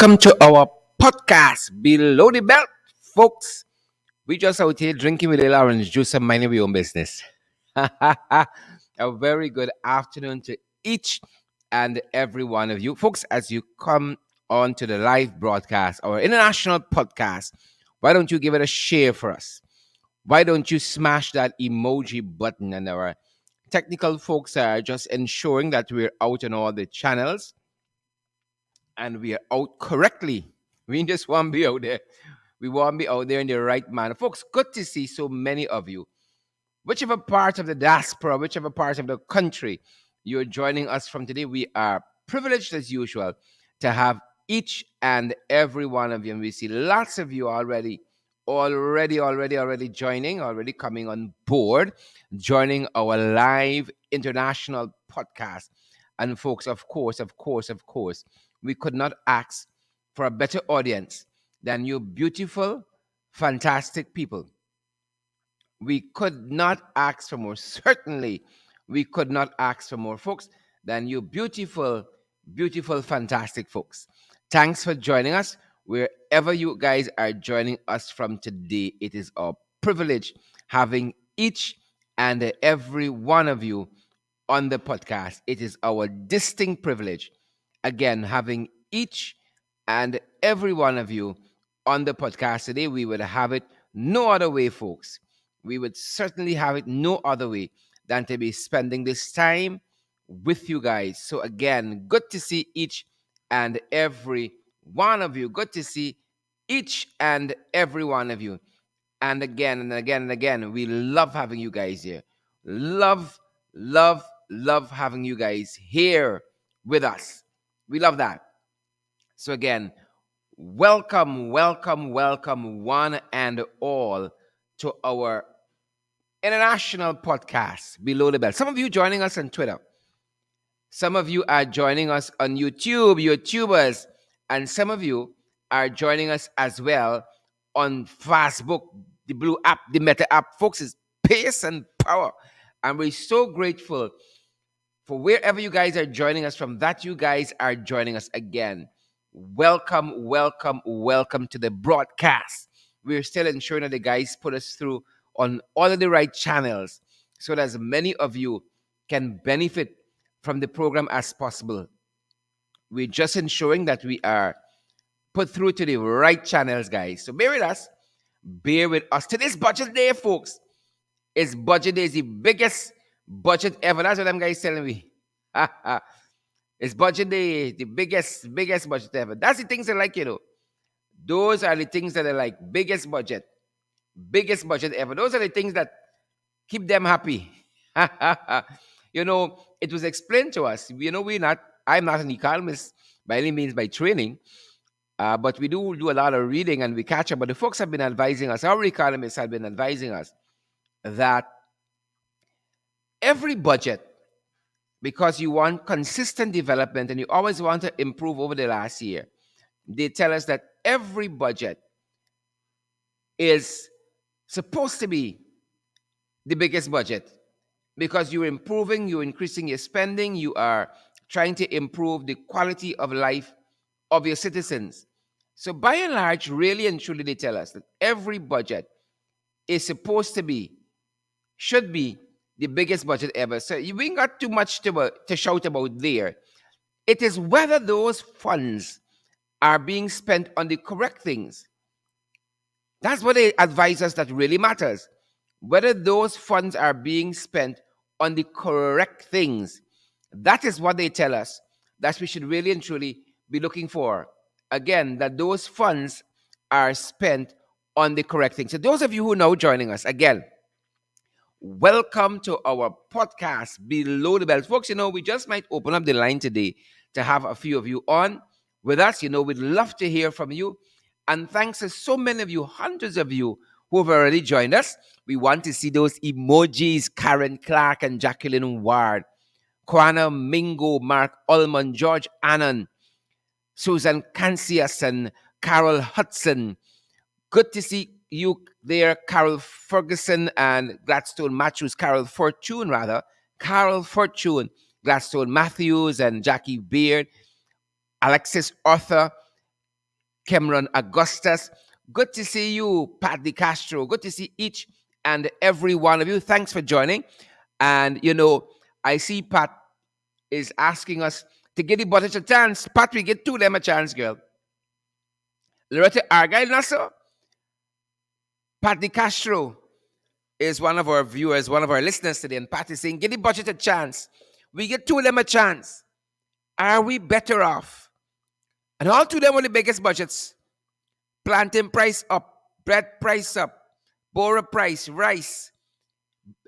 Welcome to our podcast, Below the Belt, folks. We just out here drinking with little orange juice and minding our own business. A very good afternoon to each and every one of you, folks, as you come on to the live broadcast, our international podcast. Why don't you give it a share for us? Why don't you smash that emoji button? And our technical folks are just ensuring that we're out on all the channels and we are out correctly. We just want to be out there. We want to be out there in the right manner. Folks, good to see so many of you. Whichever part of the diaspora, whichever part of the country you're joining us from today, we are privileged as usual to have each and every one of you. And we see lots of you already joining, already coming on board, joining our live international podcast. And folks, of course, we could not ask for a better audience than you beautiful, fantastic people. We could not ask for more. Certainly, we could not ask for more, folks, than you beautiful, fantastic folks. Thanks for joining us. Wherever you guys are joining us from today, it is our privilege having each and every one of you on the podcast. It is our distinct privilege, again, having each and every one of you on the podcast today. We would have it no other way, folks. We would certainly have it no other way than to be spending this time with you guys. So, again, good to see each and every one of you. Good to see each and every one of you. And again, we love having you guys here. Love having you guys here with us. We love that. So again, welcome, one and all to our international podcast, Below the Belt. Some of you joining us on Twitter. Some of you are joining us on YouTube, YouTubers. And some of you are joining us as well on Facebook, the Blue app, the Meta app. Folks, it's pace and power. And we're so grateful for wherever you guys are joining us from, that you guys are joining us again. Welcome to the broadcast. We're still ensuring that the guys put us through on all of the right channels so that as many of you can benefit from the program as possible. We're just ensuring that we are put through to the right channels, guys. So bear with us. Bear with us. Today's budget day, folks. It's budget day. It's the biggest budget ever. That's what them guys telling me. It's budget day, the biggest budget ever. That's the things I like, Those are the things that are like biggest budget ever. Those are the things that keep them happy. It was explained to us. I'm not an economist by any means by training, but we do a lot of reading and we catch up. But the folks have been advising us, our economists have been advising us that every budget, because you want consistent development and you always want to improve over the last year, they tell us that every budget is supposed to be the biggest budget because you're improving, you're increasing your spending, you are trying to improve the quality of life of your citizens. So by and large, really and truly, they tell us that every budget is supposed to be, should be the biggest budget ever. So we ain't got too much to shout about there. It is whether those funds are being spent on the correct things. That's what they advise us that really matters. Whether those funds are being spent on the correct things. That is what they tell us that we should really and truly be looking for. Again, that those funds are spent on the correct things. So those of you who are now joining us, again, welcome to our podcast, Below the Belt. Folks, we just might open up the line today to have a few of you on with us. We'd love to hear from you. And thanks to so many of you, hundreds of you who have already joined us. We want to see those emojis: Karen Clark and Jacqueline Ward, Kwana Mingo, Mark Ullman, George Annan, Susan Cancias, and Carol Hudson. Good to see you there, Carol Ferguson and Gladstone Matthews. Carol Fortune, Gladstone Matthews and Jackie Beard, Alexis Arthur, Cameron Augustus. Good to see you, Pat Di Castro. Good to see each and every one of you. Thanks for joining. And, I see Pat is asking us to give the budget a chance. Pat, we get two of them a chance, girl. Loretta Argyle Nassau, Pat Di Castro is one of our viewers, one of our listeners today. And Pat is saying, give the budget a chance. We get two of them a chance. Are we better off? And all two of them were the biggest budgets. Plantain price up, bread price up, bora price, rice,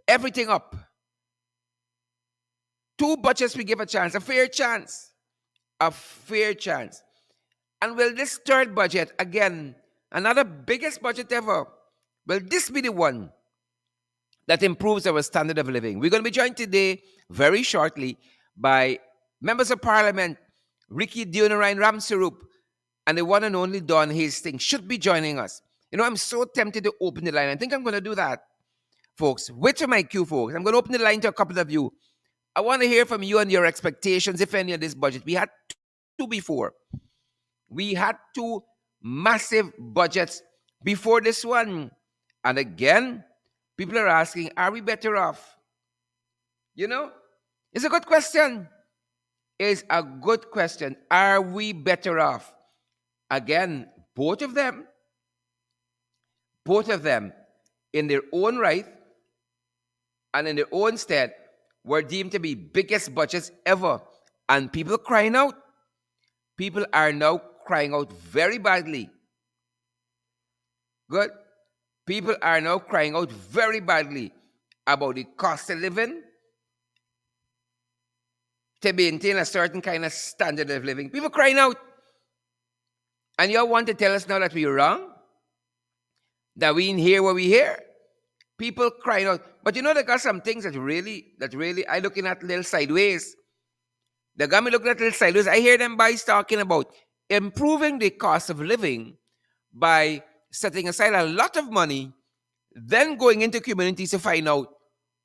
everything up. Two budgets we give a chance, a fair chance. A fair chance. And will this third budget, again, another biggest budget ever, will this be the one that improves our standard of living? We're going to be joined today, very shortly, by members of Parliament, Ricky Dionarine Ramsarup, and the one and only Don Hastings should be joining us. I'm so tempted to open the line. I think I'm going to do that, folks. Wait for my cue, folks. I'm going to open the line to a couple of you. I want to hear from you and your expectations, if any, of this budget. We had two before. We had two massive budgets before this one. And again, people are asking, are we better off? It's a good question. It's a good question. Are we better off? Again, both of them, in their own right and in their own stead, were deemed to be biggest budgets ever. And people crying out. People are now crying out very badly. Good. People are now crying out very badly about the cost of living to maintain a certain kind of standard of living. People crying out. And you all want to tell us now that we're wrong? That we didn't hear what we hear? People crying out. But they got some things that really, I looking at little sideways. They got me looking at little sideways. I hear them guys talking about improving the cost of living by setting aside a lot of money, then going into communities to find out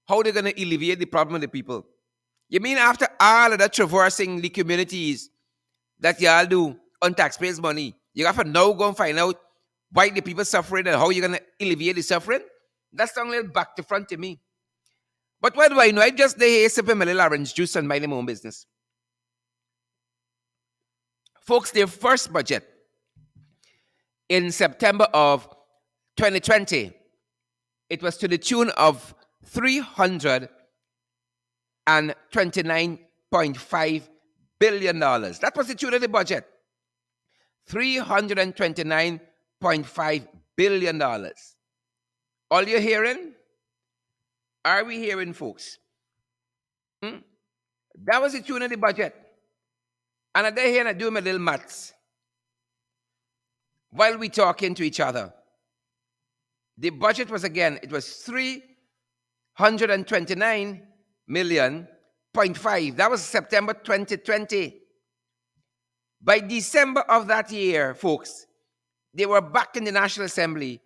how they're going to alleviate the problem of the people. You mean after all of that traversing the communities that y'all do on taxpayers' money, you have to now go and find out why the people suffering and how you're going to alleviate the suffering? That's sounding a little back to front to me. But what do I know? I just lay here sipping my little orange juice and minding my own business. Folks, their first budget in September of 2020, it was to the tune of $329.5 billion. That was the tune of the budget. $329.5 billion. All you're hearing? Are we hearing, folks? That was the tune of the budget. And I day here and I do my little maths while we talking to each other. The budget was, again, it was 329 million, 0.5. That was September 2020. By December of that year, folks, they were back in the National Assembly.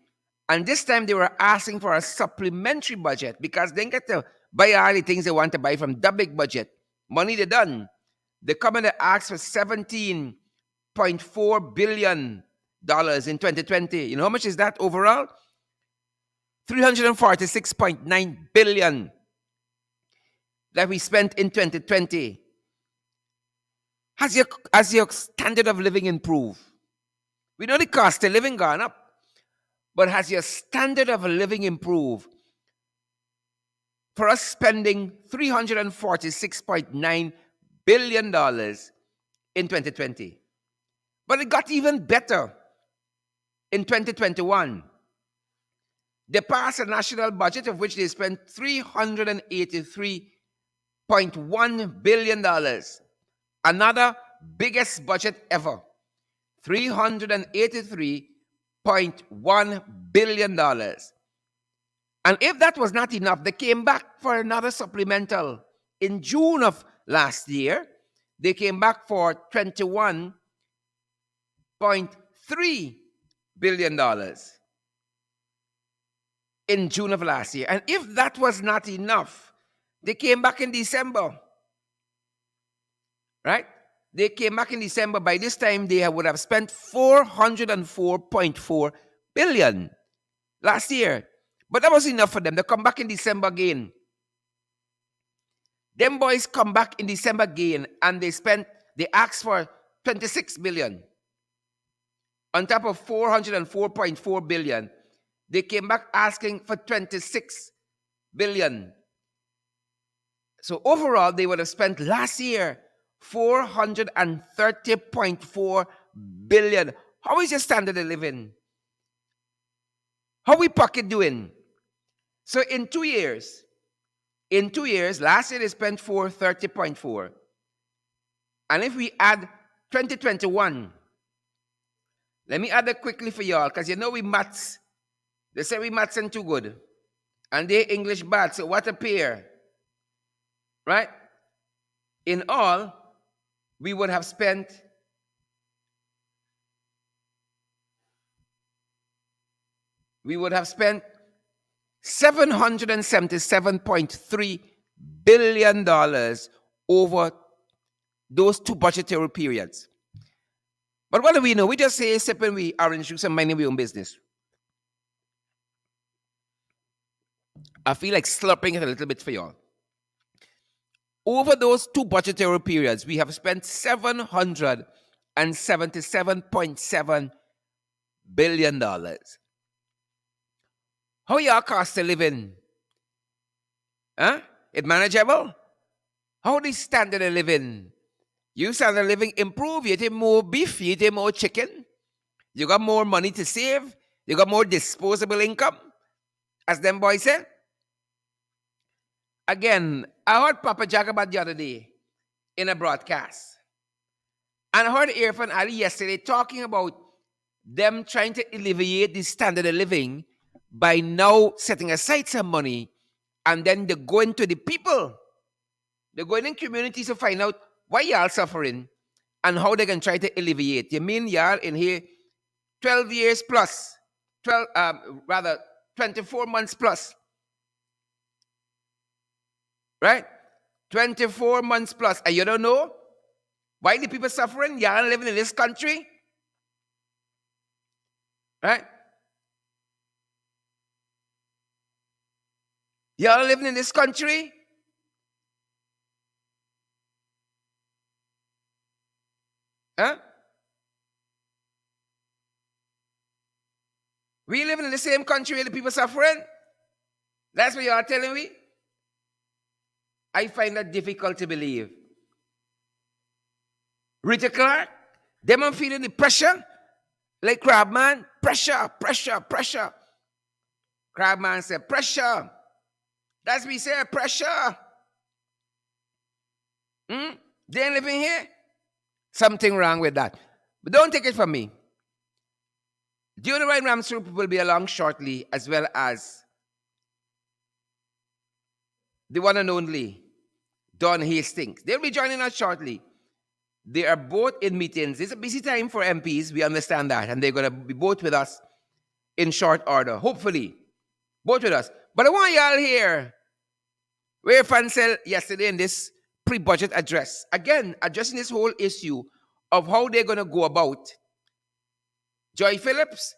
And this time they were asking for a supplementary budget because they didn't get to buy all the things they want to buy from the big budget. Money they done. They come and they asked for $17.4 billion in 2020. You know how much is that overall? $346.9 billion that we spent in 2020. Has your standard of living improved? We know the cost of living gone up, but has your standard of living improved? For us spending $346.9 billion in 2020. But it got even better in 2021. They passed a national budget of which they spent $383.1 billion. Another biggest budget ever. $383.1 billion. And if that was not enough, they came back for another supplemental. In June of last year, they came back for $21.3 billion. In June of last year. And if that was not enough, they came back in December. Right? They came back in December. By this time, they would have spent 404.4 billion last year. But that was enough for them. They come back in December again. Them boys come back in December again, and they asked for 26 billion. On top of 404.4 billion, they came back asking for 26 billion. So overall, they would have spent last year 430.4 billion. How is your standard of living? How we pocket doing? So in 2 years, last year they spent 430.4. And if we add 2021, let me add it quickly for y'all, because you know we maths. They say we maths ain't too good. And they English bad, so what a pair. Right? In all, we would have spent $777.3 billion over those two budgetary periods. But what do we know? We just say sipping we orange juice and minding we own business. I feel like slurping it a little bit for y'all. Over those two budgetary periods, we have spent $777.7 billion. How y'all cost of living? Huh? It manageable? How the standard of living? You standard of living improve. You eat more beef, you eat more chicken. You got more money to save. You got more disposable income. As them boys said. Again, I heard Papa Jack about the other day in a broadcast. And I heard Irfan Ali yesterday talking about them trying to alleviate the standard of living by now setting aside some money, and then they go into the people. They're going in communities to find out why y'all suffering and how they can try to alleviate. You mean y'all in here 12 years plus, 24 months plus. Right? 24 months plus. And you don't know why the people suffering? Y'all living in this country? Right? Y'all living in this country? Huh? We living in the same country where the people suffering? That's what y'all telling me? I find that difficult to believe. Rita Clark, them I'm feeling the pressure. Like Crabman, pressure, pressure, pressure. Crabman said, pressure. That's what he said, pressure. They ain't living here? Something wrong with that. But don't take it from me. During the Right Rams Troop will be along shortly, as well as the one and only Don Hastings. They'll be joining us shortly. They are both in meetings. It's a busy time for MPs. We understand that. And they're going to be both with us in short order. Hopefully. Both with us. But I want y'all here. Where Fan said yesterday in this pre-budget address. Again, addressing this whole issue of how they're going to go about Joy Phillips,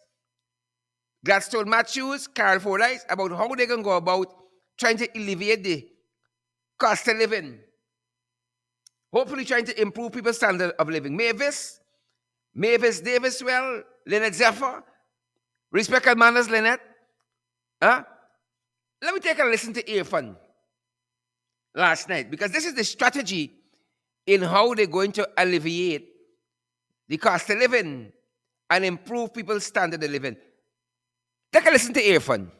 Gladstone Matthews, Carol Fordyce, about how they're going to go about trying to alleviate the cost of living. Hopefully trying to improve people's standard of living. Mavis Davis, well, Lynette Zephyr, respect and manners, Lynette. Huh? Let me take a listen to Irfan last night, because this is the strategy in how they're going to alleviate the cost of living and improve people's standard of living. Take a listen to Irfan.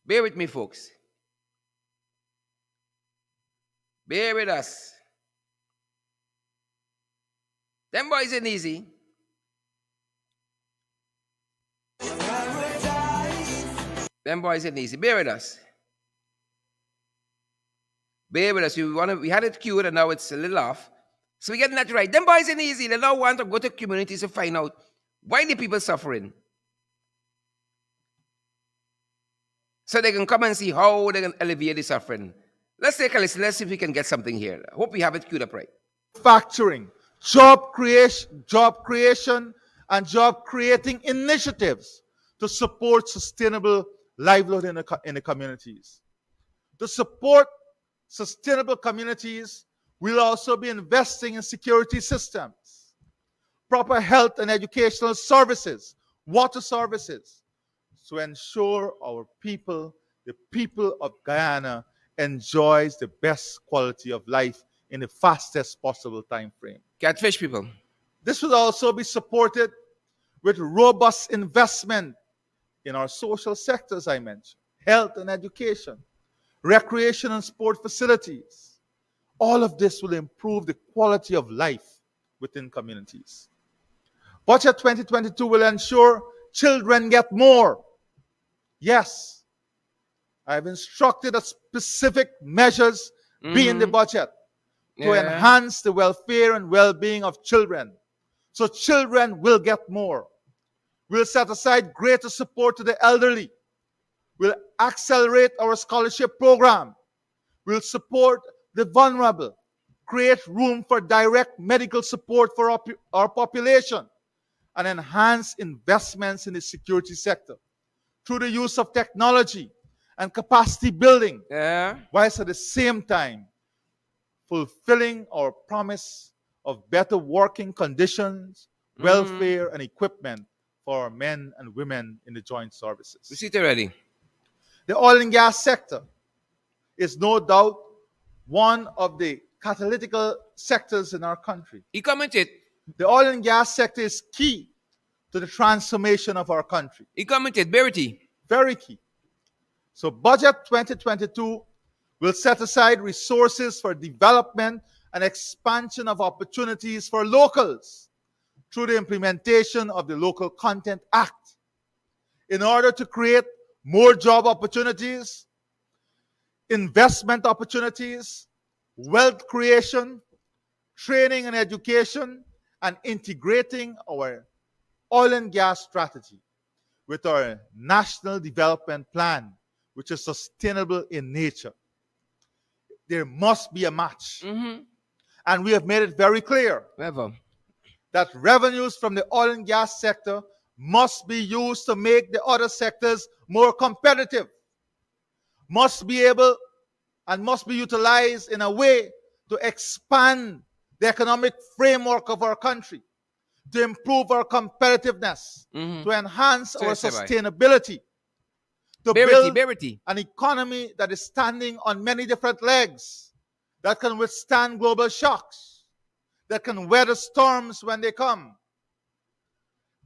Bear with me, folks. Bear with us. Them boys ain't easy. Them boys ain't easy. Bear with us. Bear with us. We had it queued and now it's a little off. So we're getting that right. Them boys ain't easy. They now want to go to communities to find out why the people suffering. so they can come and see how they can alleviate the suffering. Let's take a listen. Let's see if we can get something here. I hope we have it queued up right. Manufacturing, job creation, and job creating initiatives to support sustainable livelihood in the communities. To support sustainable communities, we'll also be investing in security systems, proper health and educational services, water services, to ensure our people, the people of Guyana, enjoys the best quality of life in the fastest possible time frame. Catfish people. This will also be supported with robust investment in our social sectors I mentioned, health and education, recreation and sport facilities. All of this will improve the quality of life within communities. Budget 2022 will ensure children get more. Yes, I've instructed that specific measures be in the budget to Yeah. enhance the welfare and well-being of children. So children will get more. We'll set aside greater support to the elderly. We'll accelerate our scholarship program. We'll support the vulnerable, create room for direct medical support for our population, and enhance investments in the security sector through the use of technology and capacity building, Yeah. whilst at the same time fulfilling our promise of better working conditions, welfare, and equipment for our men and women in the joint We services. see it already. The oil and gas sector is no doubt one of the catalytic sectors in our country. He commented. The oil and gas sector is key to the transformation of our country. He commented. Verity. Very key. So Budget 2022 will set aside resources for development and expansion of opportunities for locals through the implementation of the Local Content Act in order to create more job opportunities, investment opportunities, wealth creation, training and education, and integrating our oil and gas strategy with our national development plan, which is sustainable in nature. There must be a match. And we have made it very clear Whatever. that revenues from the oil and gas sector must be used to make the other sectors more competitive, must be able and must be utilized in a way to expand the economic framework of our country, to improve our competitiveness, to enhance our sustainability, to build an economy that is standing on many different legs, that can withstand global shocks, that can weather storms when they come.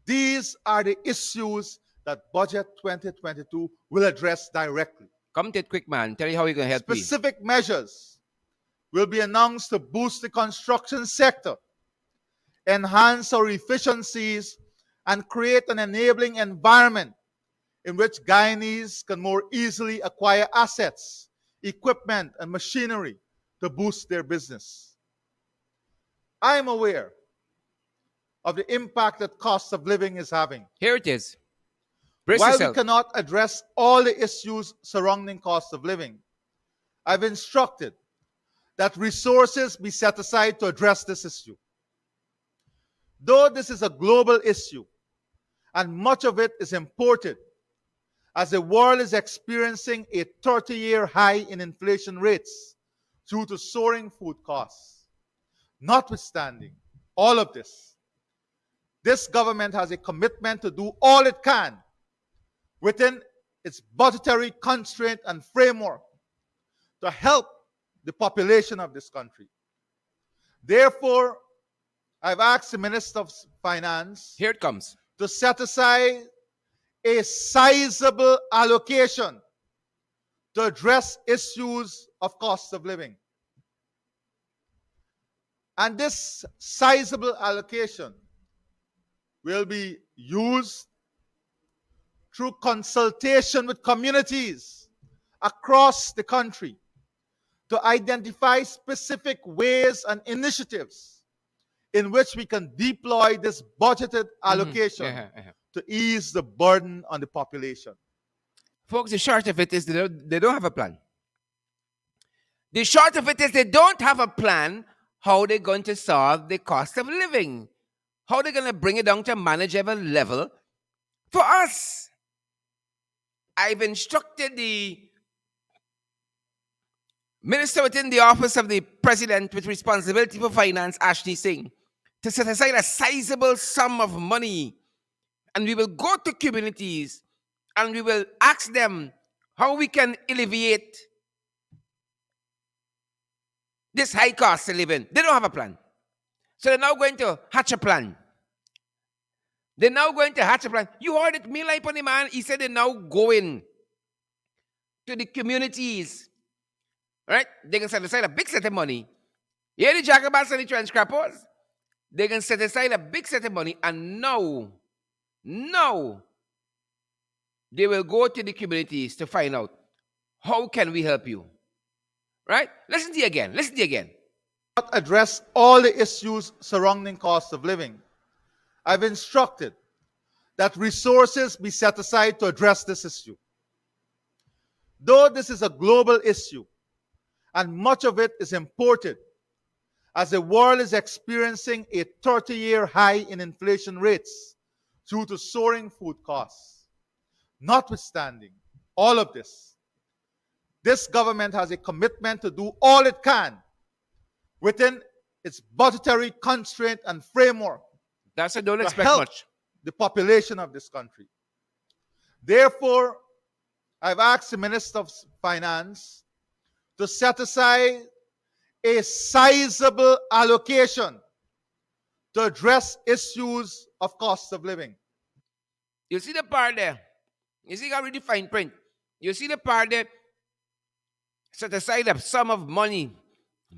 These are the issues that Budget 2022 will address directly. Come to it quick, man. Tell you how you're going to help Specific measures will be announced to boost the construction sector, enhance our efficiencies, and create an enabling environment in which Guyanese can more easily acquire assets, equipment, and machinery to boost their business. I am aware of the impact that cost of living is having. Here it is. Brace While yourself. we cannot address all the issues surrounding cost of living, I've instructed that resources be set aside to address this issue. Though this is a global issue, and much of it is imported, as the world is experiencing a 30-year high in inflation rates due to soaring food costs. Notwithstanding all of this, this government has a commitment to do all it can within its budgetary constraint and framework to help the population of this country. Therefore, I've asked the Minister of Finance Here it comes. to set aside a sizable allocation to address issues of cost of living. And this sizable allocation will be used through consultation with communities across the country to identify specific ways and initiatives in which we can deploy this budgeted allocation to ease the burden on the population. Folks, the short of it is they don't have a plan. The short of it is they don't have a plan how they're going to solve the cost of living, how they're going to bring it down to a manageable level for us. I've instructed the minister within the office of the president with responsibility for finance, Ashley Singh, to set aside a sizable sum of money, and we will go to communities and we will ask them how we can alleviate this high cost of living. They don't have a plan. So they're now going to hatch a plan. They're now going to hatch a plan. You heard it, me like on the man. He said they're now going to the communities. Right? They can set aside a big set of money. You hear the jacobas and the transcrappers? They can set aside a big set of money, and now they will go to the communities to find out how can we help you. Right? Listen to you again. Not address all the issues surrounding cost of living. I've instructed that resources be set aside to address this issue. Though this is a global issue, and much of it is imported, as the world is experiencing a 30-year high in inflation rates due to soaring food costs. Notwithstanding all of this government has a commitment to do all it can within its budgetary constraint and framework That's I don't to expect help much. the population of this country. Therefore, I've asked the Minister of Finance to set aside a sizable allocation to address issues of cost of living. You see the part there? You see, I read the fine print. You see the part there? Set aside a sum of money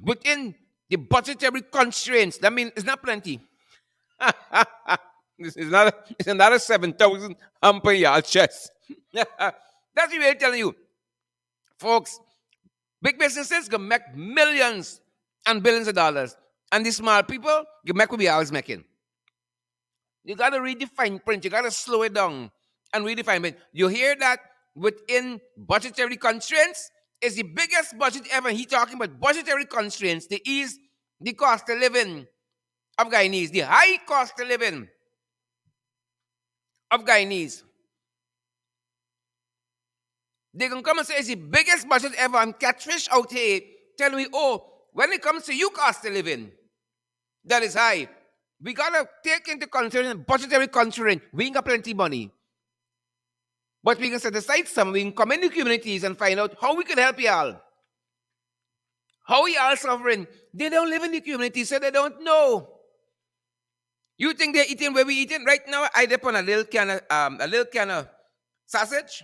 within the budgetary constraints. That means it's not plenty. It's another 7,000 per yard chest. That's what we're telling you. Folks, big businesses can make millions and billions of dollars. And the small people, you make what we always making. You got to read the fine print. You got to slow it down and read the fine print. You hear that within budgetary constraints is the biggest budget ever. He talking about budgetary constraints to ease the cost of living of Guyanese, the high cost of living of Guyanese. They can come and say it's the biggest budget ever. And catfish out here telling me, oh, when it comes to you cost of living, that is high. We gotta take into consideration budgetary constraint. We ain't got plenty money. But we can set aside some. We can come in the communities and find out how we can help y'all. How y'all suffering. They don't live in the community, so they don't know. You think they're eating where we eating? Right now, I dip on a little can of sausage.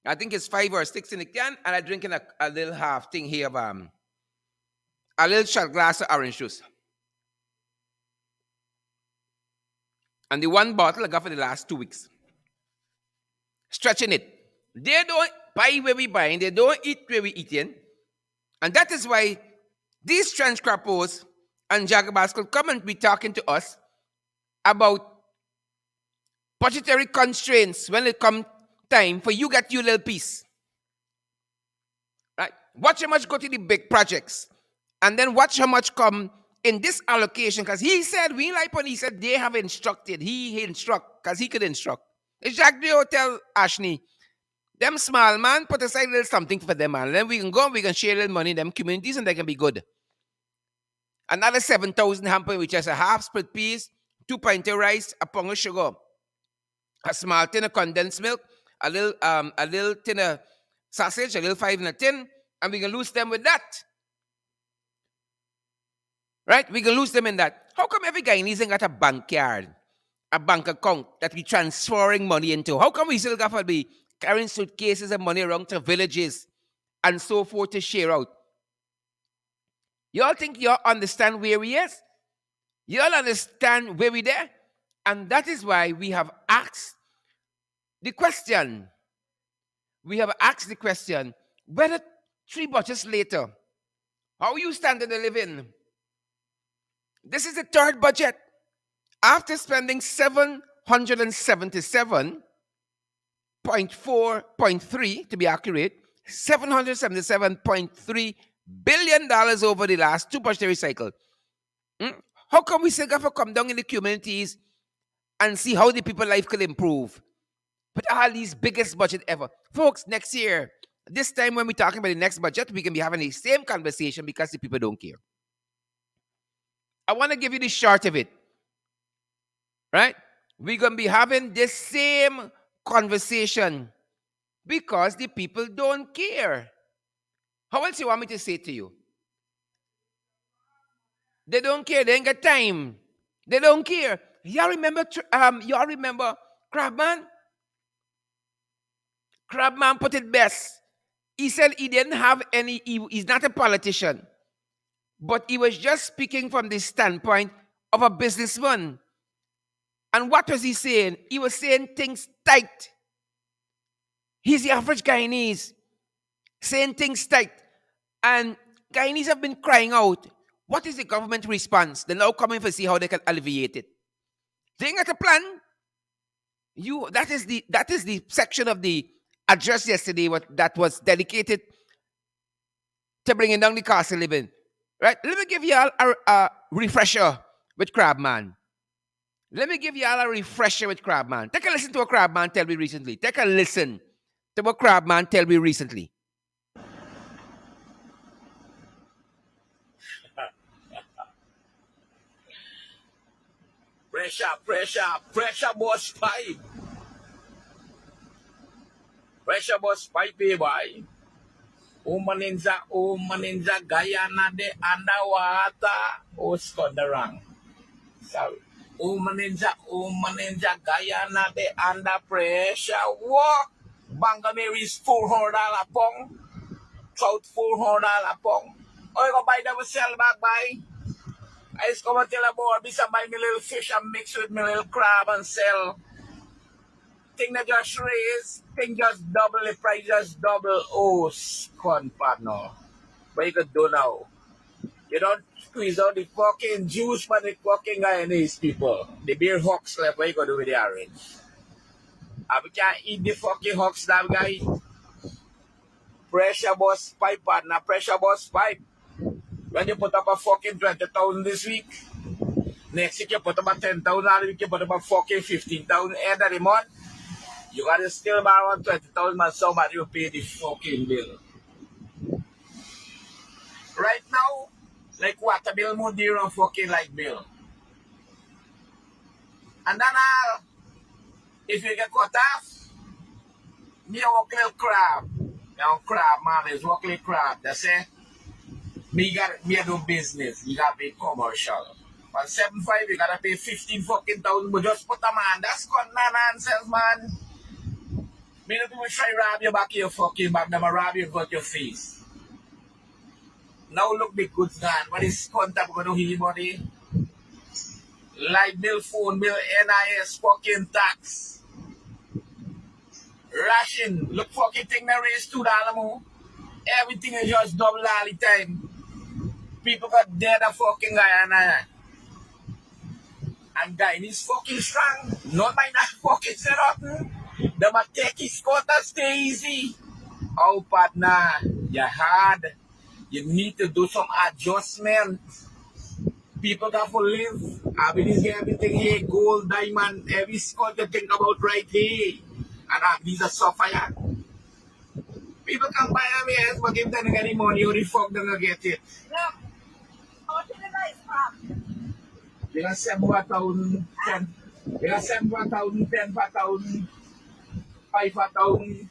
I think it's 5 or 6 in the can, and I'm drinking a little half thing here of a little shot glass of orange juice. And the one bottle I got for the last 2 weeks. Stretching it. They don't buy where we buying. They don't eat where we eating. And that is why these trench crappos and jagabas could come and be talking to us about budgetary constraints when it come time for you get your little piece. Right? Watch how much go to the big projects. And then watch how much come in this allocation. Because he said, he said they have instructed. He instruct, because he could instruct. It's Jack the Hotel, Ashley. Them small man put aside a little something for them, man. Then we can go and we can share a little money in them communities and they can be good. Another 7,000 hamper, which is a half split piece, 2 pints of rice, a pound of sugar, a small tin of condensed milk, a little tin of sausage, a little 5 in a tin, and we can lose them with that. Right? We can lose them in that. How come every Guyanese ain't got a backyard, a bank account that we transferring money into? How come we still got to be carrying suitcases of money around to villages and so forth to share out? Y'all think y'all understand where we is? Y'all understand where we there? And that is why we have asked the question. We have asked the question, whether 3 budgets later, how you standard of living? This is the 3rd budget. After spending 777, .4.3 to be accurate, $777.3 billion over the last two budgetary cycle. Hmm? How come we still got to come down in the communities and see how the people life could improve? But all these biggest budget ever. Folks, next year, this time when we're talking about the next budget, we can be having the same conversation because the people don't care. I want to give you the short of it, right? We're going to be having this same conversation because the people don't care. How else you want me to say it to you? They don't care. They ain't got time. They don't care. Y'all remember Crabman? Crabman put it best. He said he didn't have any. He's not a politician, but he was just speaking from the standpoint of a businessman. And what was he saying? He was saying things tight. He's the average Guyanese saying things tight. And Guyanese have been crying out. What is the government response? They're now coming to see how they can alleviate it. They ain't got a plan. That is the section of the address yesterday that was dedicated to bringing down the cost of living. Right? Let me give you all a refresher with Crabman. Let me give you all a refresher with Crabman. Take a listen to what Crabman tell me recently. Take a listen to what Crabman tell me recently. Pressure boss pipe. Pressure boss pipe, boy. Umaninja, Guyana de Andawata, Oskondarang. Sorry. Umaninja, Guyana de Under pressure. Walk. Bangameris $400 pong. Trout $400 pong. Oh, you go buy them sell back by. I just come and tell a boy, bisa buy me little fish and mix with me little crab and sell. Thing that just raise, thing just double, the price just double. Oh, con partner. What you could do now? You don't squeeze out the fucking juice from the fucking Guyanese people. The beer hawks left, what you gonna do with the orange? We can't eat the fucking hawks that we gotta eat. Pressure bus pipe, partner, pressure bus pipe. When you put up a fucking 20,000 this week, next week you put up a 10,000, other week you put up a fucking 15,000 end of the month. You gotta still borrow 20,000 and somebody will pay the fucking bill. Right now, like water bill, more dear on fucking like bill. And then if you get cut off, me a walk little crab. Now crab man is walk little crab. That's it. Me a do business. You gotta pay commercial. On 7.5, you gotta pay 15 fucking thousand, but just put a man. That's got nonsense, man. Me no people try rob you back your fucking back, them a rob you got your face. Now look the goods gone. What is contact gonna hear body? Light bill, phone bill, NIS, fucking tax. Ration. Look fucking thing that raise $2 more. Everything is just double all the time. People got dead a fucking guy and guy is fucking strong. Not by that fucking set up. Them a take his cut and stay easy. Oh partner, you hard. You need to do some adjustment. People got to live. I believe everything here, gold, diamond, every spot you think about right here. And these are sapphire. People can buy them yes, but if they don't get any money, how the fuck they gonna get it? Look, how to the nice crap? They got 7,000, 10. They got 7,000, 10,000, 5,000.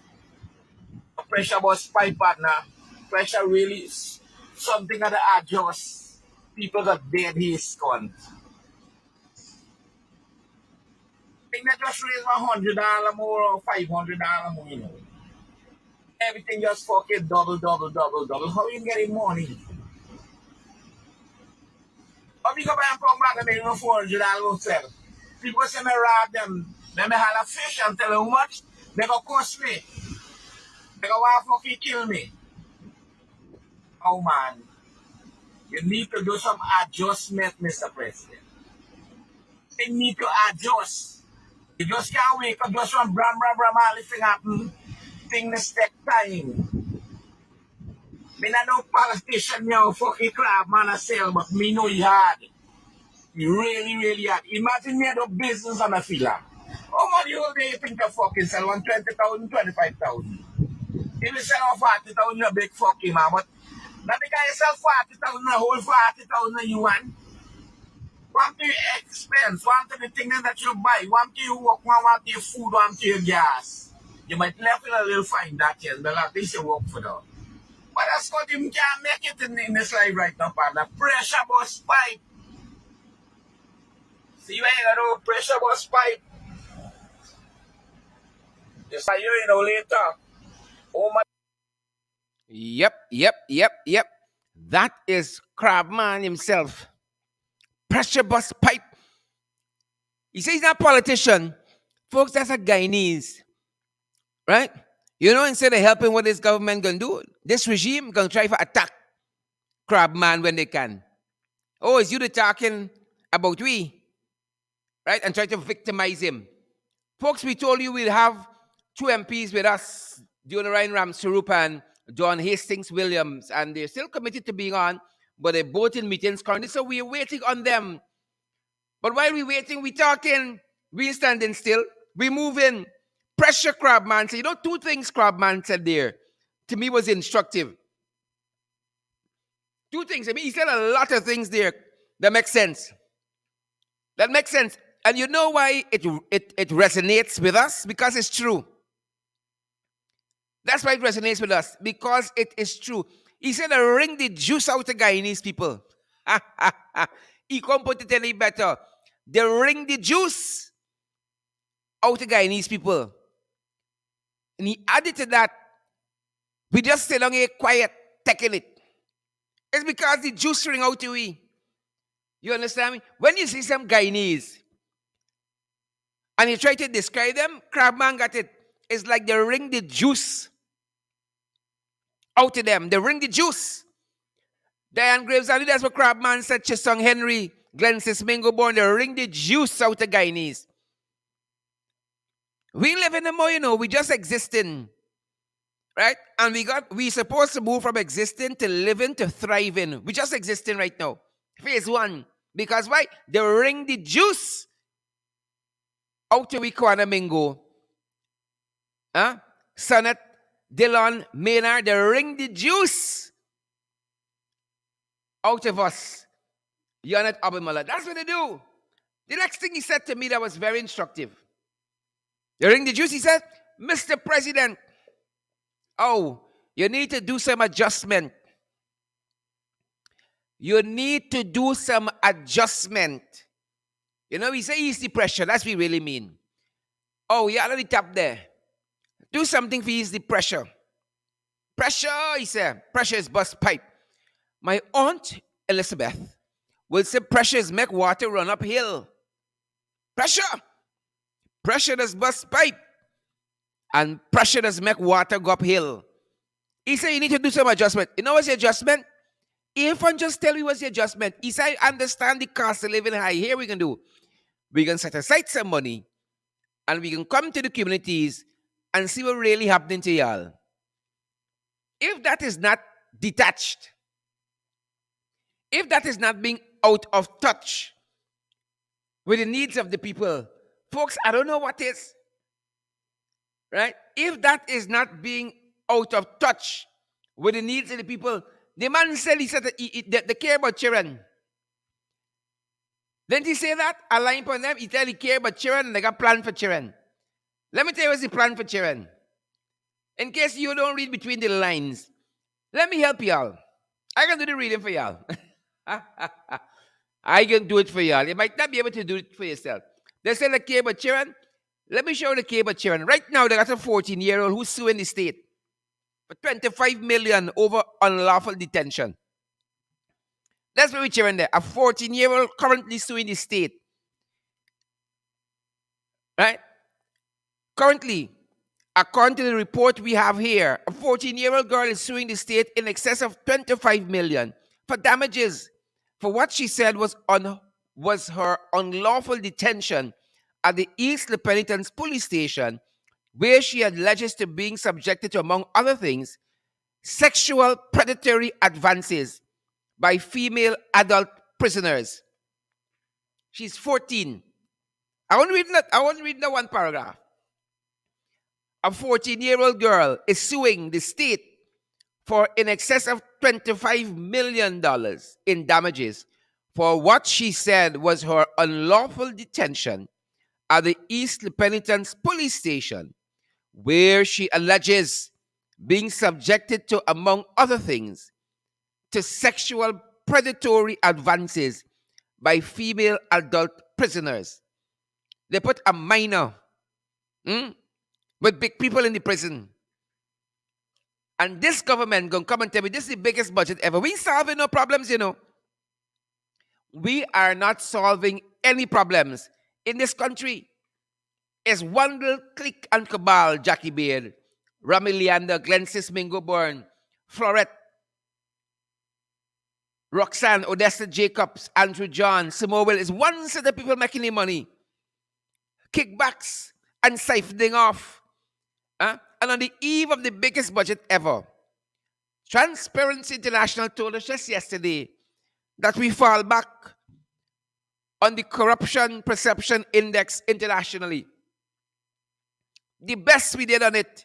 Pressure was 5 partner. Pressure really is something that I adjust. People got dead his con. I think they just raise $100 more or $500 more, you know. Everything just fucking double, double, double, double. How you getting money? How you go buy a pump back and make $400 sell? People say me rob them. Then me haul a fish and tell them how much. They go cost me. They go want fucking kill me. Oh man. You need to do some adjustment, Mr. President. They need to adjust. You just can't wake up just from bram, all this thing happen. Things take time. Me not no politician now, fucking crab man I sell, but me know he hard. He really hard. Imagine me do business on a filler. How much you whole day you think you fucking sell? 120,000, 25,000. If you sell on 40,000, you're a big fucking man, but not the guy sell 40,000, a whole 40,000 you want. One to your expense, one to the things that you buy, one to your work, one to your food, one to your gas. You might left with a little fine that yes, but at least you work for that. But that's what you can't make it in this life right now, partner. Pressure bus pipe. See when you know pressure bus pipe. Just like you know later. Oh my. Yep. That is Crabman himself. Pressure bust pipe. He says he's not a politician. Folks, that's a Guyanese. Right? You know, instead of helping what this government gonna do, this regime gonna try to attack Crabman when they can. Oh, is you the talking about we? Right? And try to victimize him. Folks, we told you we'll have two MPs with us, Ryan Ramsarup and John Hastings Williams, and they're still committed to being on, but they're both in meetings currently, so we're waiting on them. But while we're waiting, we're talking, we're standing still, we're moving. Pressure Crabman. So, two things Crabman said there to me was instructive. Two things. I mean, he said a lot of things there that make sense. That makes sense. And you know why it resonates with us? Because it's true. That's why it resonates with us. Because it is true. He said, wring the juice out of Guyanese people. He can't put it any better. They wring the juice out of Guyanese people. And he added to that, we just sit down here quiet, taking it. It's because the juice ring out to we. You understand me? When you see some Guyanese, and you try to describe them, Crabman got it. It's like they wring the juice out of them. They wring the juice. Diane Graves, that's what Crabman said. Chisung Henry, Glenn Sismingo born. They wring the juice out of Guyanese. We live in the more, we just existing. Right? And we supposed to move from existing to living to thriving. We just existing right now. Phase one. Because why? They wring the juice out of Kwana Mingo. Sonnet, Dillon, Maynard, they wring the juice out of us. Yonet Abimala. That's what they do. The next thing he said to me that was very instructive. They wring the juice, he said, Mr. President, you need to do some adjustment. You need to do some adjustment. We say ease the pressure. That's what we really mean. Yeah, let the top there. Do something for ease the pressure. Pressure, he said. Pressure is bust pipe. My aunt, Elizabeth, will say pressure is make water run uphill. Pressure. Pressure does bust pipe. And pressure does make water go uphill. He said you need to do some adjustment. You know what's the adjustment? If I just tell you what's the adjustment, he said, I understand the cost of living high. Here we can do. We can set aside some money and we can come to the communities and see what really happening to y'all. If that is not detached, if that is not being out of touch with the needs of the people, folks, I don't know what is. Right? If that is not being out of touch with the needs of the people, the man said, he said that they care about children. Didn't he say that? A line upon them, he said he care about children and they got plan for children. Let me tell you what's the plan for children. In case you don't read between the lines, let me help y'all. I can do the reading for y'all. I can do it for y'all. You might not be able to do it for yourself. They say they care about children. Let me show you the care about children. Right now, they got a 14-year-old who's suing the state for $25 million over unlawful detention. That's what we're children there. A 14-year-old currently suing the state. Right? Currently, according to the report we have here, a 14-year-old girl is suing the state in excess of $25 million for damages for what she said was her unlawful detention at the East Le Penitence police station, where she alleges to being subjected to, among other things, sexual predatory advances by female adult prisoners. She's 14. I want to read that one paragraph. A 14-year-old girl is suing the state for in excess of $25 million in damages for what she said was her unlawful detention at the East Penitence police station, where she alleges being subjected to, among other things, to sexual predatory advances by female adult prisoners. They put a minor with big people in the prison. And this government gonna come and tell me this is the biggest budget ever. We solving no problems, you know. We are not solving any problems in this country. It's one little clique and cabal, Jackie Beard, Rami Leander, Glensis Mingo Bourne, Florette, Roxanne, Odessa Jacobs, Andrew John, Samuel. Is one set of people making the money. Kickbacks and siphoning off. And on the eve of the biggest budget ever, Transparency International told us just yesterday that we fall back on the corruption perception index internationally. The best we did on it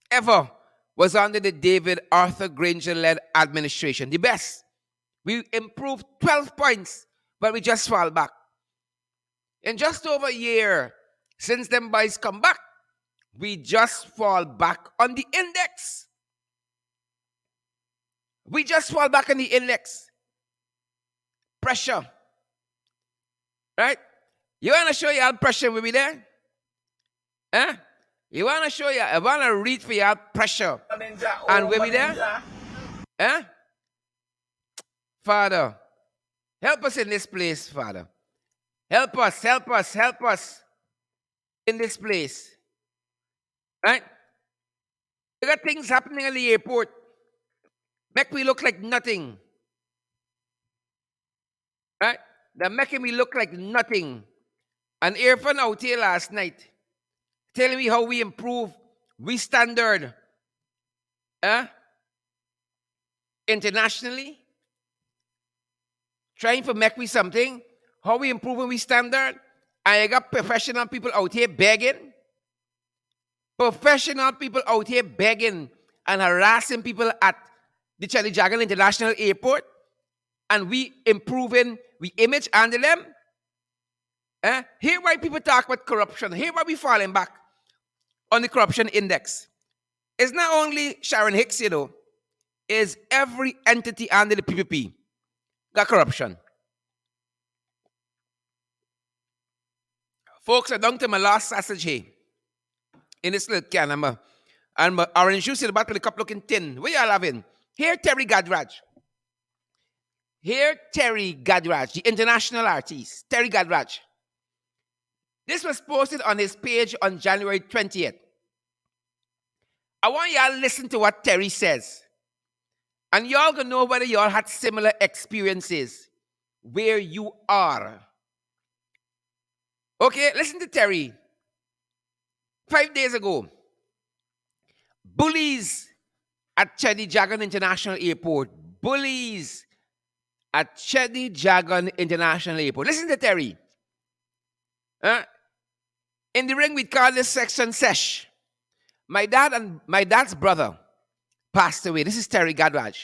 ever was under the David Arthur Granger-led administration. The best. We improved 12 points, but we just fall back. In just over a year since them boys come back, we just fall back on the index. We just fall back on the index. Pressure. Right? You want to show you how pressure will be there? Huh? You want to show you, I want to read for you how pressure. And will be there? Huh? Father, help us in this place, Father. Help us, help us, help us in this place. Right? You got things happening at the airport. Make me look like nothing. Right? They're making me look like nothing. And Irfan out here last night telling me how we improve, we standard internationally. Trying to make me something. How we improve when we standard. And you got professional people out here begging. Professional people out here begging and harassing people at the Charlie Jagan International Airport. And we improving, we image under them. Here why people talk about corruption. Here why we falling back on the corruption index. It's not only Sharon Hicks, you know. It's every entity under the PPP got corruption. Folks, I down to my last sausage here. In this little can. And my orange juice in the bottom with a cup looking tin. What y'all having? Here, Terry Gadraj. Here, Terry Gadraj, the international artist. Terry Gadraj. This was posted on his page on January 20th. I want y'all to listen to what Terry says. And y'all gonna know whether y'all had similar experiences where you are. Okay, listen to Terry. 5 days ago, bullies at Chedi Jagan International Airport. Bullies at Chedi Jagan International Airport. Listen to Terry. In the ring, we call this section sesh. My dad's brother passed away. This is Terry Gadraj.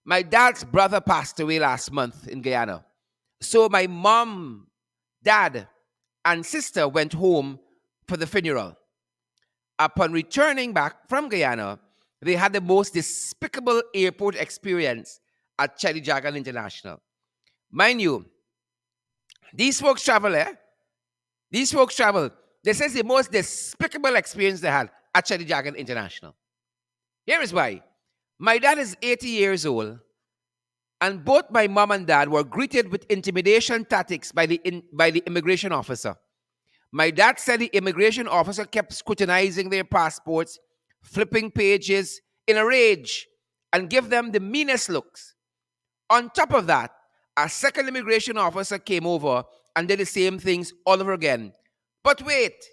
My dad's brother passed away last month in Guyana. So my mom, dad, and sister went home for the funeral. Upon returning back from Guyana, they had the most despicable airport experience at Chedi Jagan International. Mind you, these folks travel, These folks travel. This is the most despicable experience they had at Chedi Jagan International. Here is why. My dad is 80 years old, and both my mom and dad were greeted with intimidation tactics by the immigration officer. My dad said the immigration officer kept scrutinizing their passports, flipping pages in a rage, and give them the meanest looks. On top of that, a second immigration officer came over and did the same things all over again, But wait,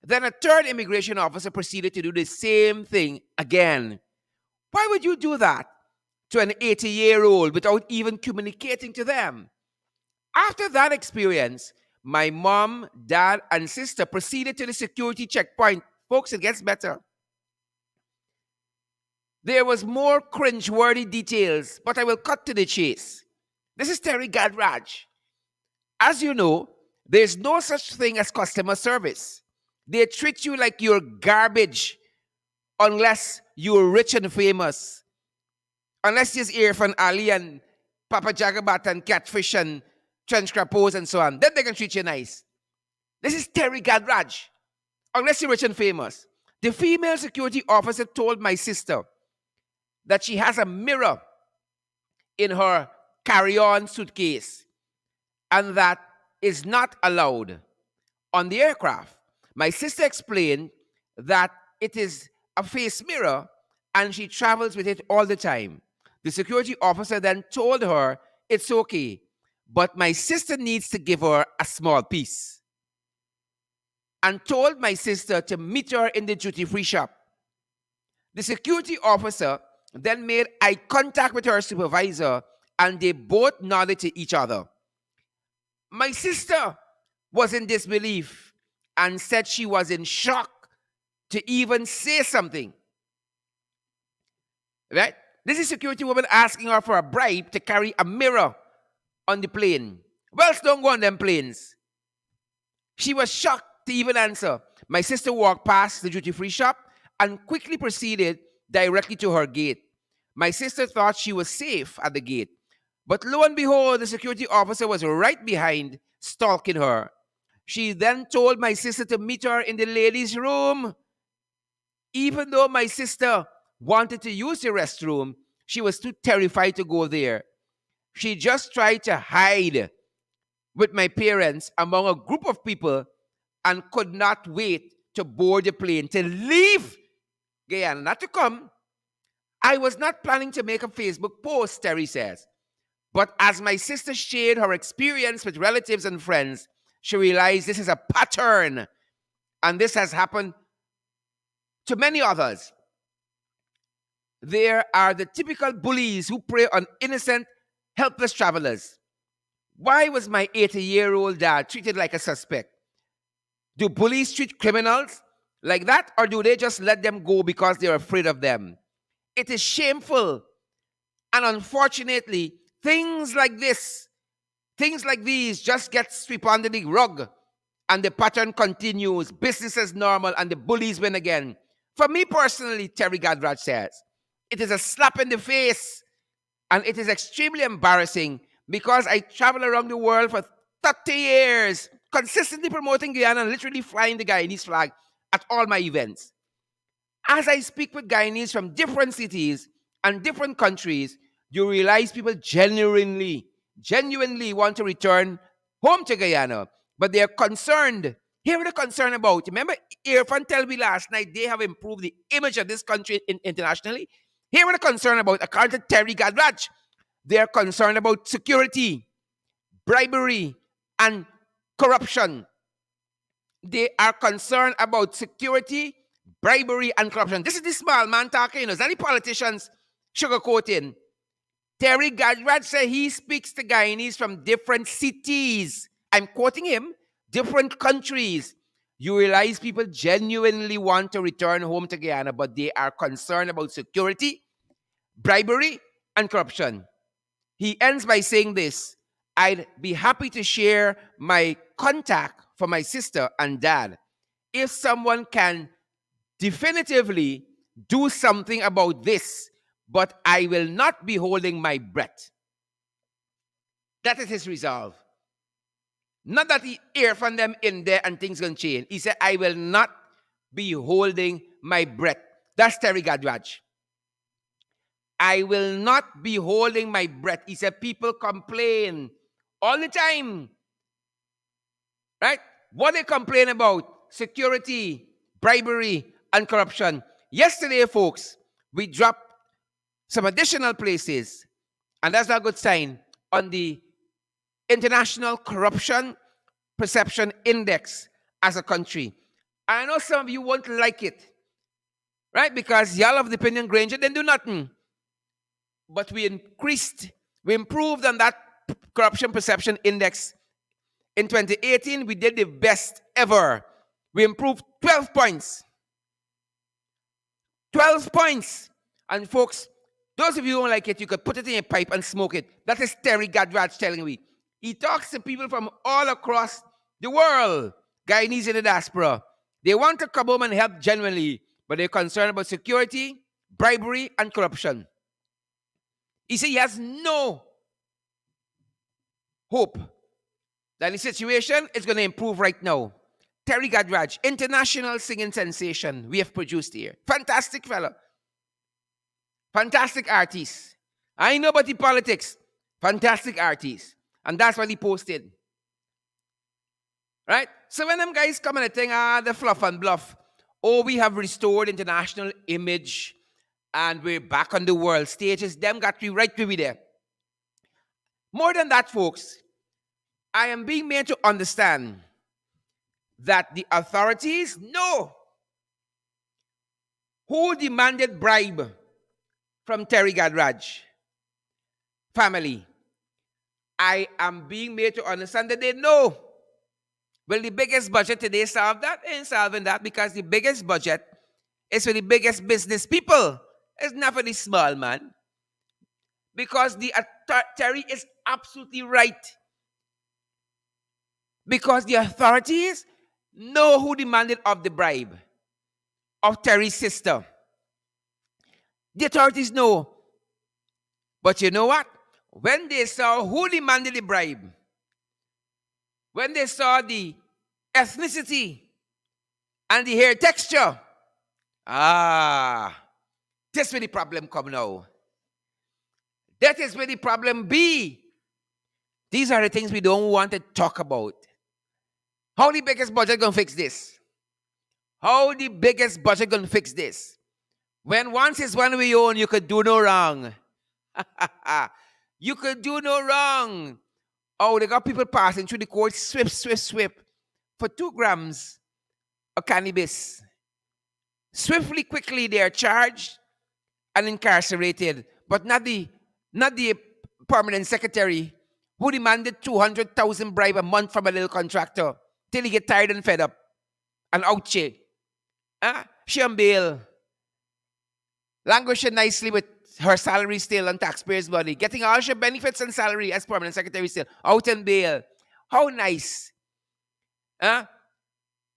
then a third immigration officer proceeded to do the same thing again. Why would you do that to an 80-year-old without even communicating to them? After that experience, my mom, dad, and sister proceeded to the security checkpoint. Folks, it gets better. There was more cringeworthy details, but I will cut to the chase. This is Terry Gadraj. As you know, there's no such thing as customer service. They treat you like you're garbage unless you're rich and famous. Unless you're Irfan Ali and Papa Jagabat and Catfish and Trench Crapos and so on. Then they can treat you nice. This is Terry Gadraj. Unless you're rich and famous. The female security officer told my sister that she has a mirror in her carry-on suitcase and that is not allowed on the aircraft. My sister explained that it is a face mirror and she travels with it all the time. The security officer then told her it's okay, but my sister needs to give her a small piece and told my sister to meet her in the duty-free shop. The security officer then made eye contact with her supervisor and they both nodded to each other. My sister was in disbelief and said she was in shock to even say something. Right? This is security woman asking her for a bribe to carry a mirror on the plane. Well, don't go on them planes. She was shocked to even answer. My sister walked past the duty-free shop and quickly proceeded directly to her gate. My sister thought she was safe at the gate. But lo and behold, the security officer was right behind, stalking her. She then told my sister to meet her in the ladies' room. Even though my sister wanted to use the restroom, she was too terrified to go there. She just tried to hide with my parents among a group of people and could not wait to board the plane, to leave Guyana, not to come. I was not planning to make a Facebook post, Terry says. But as my sister shared her experience with relatives and friends, she realized this is a pattern. And this has happened to many others. There are the typical bullies who prey on innocent, helpless travelers. Why was my 80-year-old dad treated like a suspect? Do bullies treat criminals like that, or do they just let them go because they're afraid of them? It is shameful. And unfortunately, things like these just get swept under the rug. And the pattern continues. Business as normal and the bullies win again. For me personally, Terry Gadraj says, it is a slap in the face. And it is extremely embarrassing because I travel around the world for 30 years, consistently promoting Guyana and literally flying the Guyanese flag at all my events. As I speak with Guyanese from different cities and different countries, you realize people genuinely want to return home to Guyana, but they are concerned. Here are the concern about. Remember, Irfan told me last night they have improved the image of this country internationally. Here are the concern about, according to Terry Gadraj, they are concerned about security, bribery, and corruption. They are concerned about security, bribery, and corruption. This is the small man talking. Is any politicians sugarcoating? Terry Gadraj said he speaks to Guyanese from different cities. I'm quoting him. Different countries. You realize people genuinely want to return home to Guyana, but they are concerned about security, bribery, and corruption. He ends by saying this: I'd be happy to share my contact for my sister and dad if someone can definitively do something about this, but I will not be holding my breath. That is his resolve. Not that he hear from them in there and things gonna change. He said, I will not be holding my breath. That's Terry Gadraj. I will not be holding my breath. He said, people complain all the time. Right? What they complain about? Security, bribery, and corruption. Yesterday, folks, we dropped some additional places, and that's not a good sign, on the International Corruption Perception Index. as a country. I know some of you won't like it, right? Because y'all have the opinion Granger didn't do nothing. But we improved on that corruption perception index. In 2018, we did the best ever. We improved 12 points. 12 points. And folks, those of you who don't like it, you could put it in your pipe and smoke it. That is Terry Gadrach telling me. He talks to people from all across the world, Guyanese in the diaspora. They want to come home and help genuinely, but they're concerned about security, bribery, and corruption. He said he has no hope that the situation is going to improve right now. Terry Gadrach, international singing sensation we have produced here. Fantastic fellow. Fantastic artist. I know about the politics. Fantastic artist. And that's what he posted. Right? So when them guys come and think, the fluff and bluff, we have restored international image and we're back on the world stages, them got to be right to be there. More than that, folks, I am being made to understand that the authorities know who demanded bribe from Terry Gadrach family. I am being made to understand that they know. Well, the biggest budget today solve that? Ain't solving that, because the biggest budget is for the biggest business people. It's not for the small man. Because Terry is absolutely right. Because the authorities know who demanded of the bribe of Terry's sister. The authorities know. But you know what? When they saw who demanded the bribe, when they saw the ethnicity and the hair texture, that's where the problem come now. That is where the problem be. These are the things we don't want to talk about. How the biggest budget gonna fix this? How the biggest budget gonna fix this? When once is one we own, you could do no wrong. You could do no wrong. Oh, they got people passing through the court, swift, for 2 grams of cannabis. Swiftly, quickly, they are charged and incarcerated. But not the permanent secretary who demanded 200,000 bribe a month from a little contractor till he get tired and fed up and out jail. She on bail, languishing nicely with her salary still on taxpayers' money, getting all her benefits and salary as permanent secretary still, out on bail. How nice.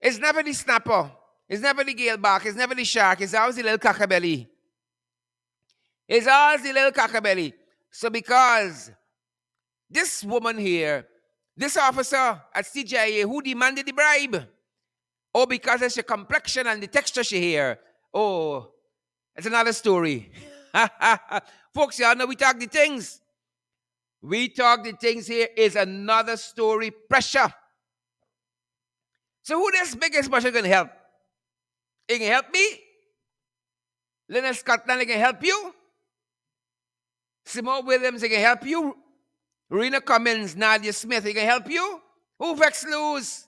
It's never the snapper. It's never the gailback. It's never the shark. It's always the little cockabelly. It's always the little cockabelly. So because this woman here, this officer at CJIA who demanded the bribe, because it's her complexion and the texture she here, it's another story. Folks, y'all know we talk the things. We talk the things here is another story. Pressure. So who this biggest budget going to help? It can help me. Leonard Scotland, it can help you. Simone Williams, it can help you. Rena Cummins, Nadia Smith, it can help you. Who Vex Luz?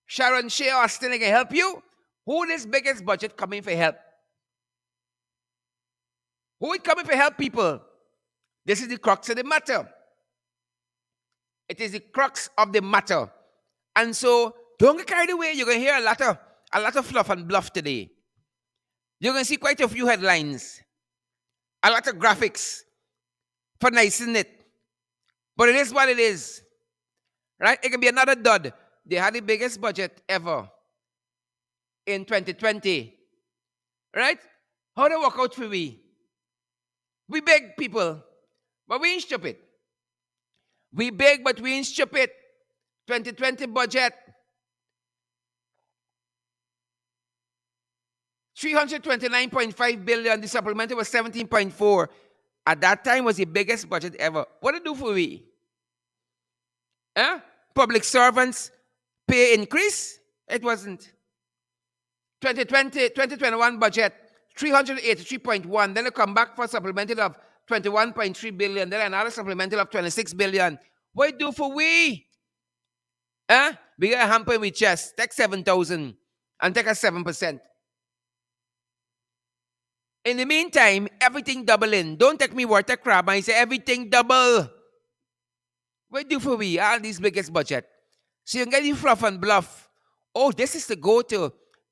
Sharon Shea Austin, it can help you. Who this biggest budget coming for help? Who is coming for help, people? This is the crux of the matter. It is the crux of the matter. And so, don't get carried away. You're going to hear a lot of fluff and bluff today. You're going to see quite a few headlines. A lot of graphics for nicing it. But it is what it is. Right? It can be another dud. They had the biggest budget ever in 2020. Right? How do they work out for we? We beg people, but we ain't stupid. We beg, but we ain't stupid. 2020 budget, 329.5 billion. The supplementary was 17.4. At that time was the biggest budget ever. What did it do for we? Public servants pay increase? It wasn't. 2021 budget, 383.1. Then they come back for a supplemental of 21.3 billion. Then another supplemental of 26 billion. What do for we? We got a hamper with chest. Take 7,000 and take a 7%. In the meantime, everything double in. Don't take me water crab. I say everything double. What do for we? All these biggest budget. So you can get you fluff and bluff. Oh, this is to go to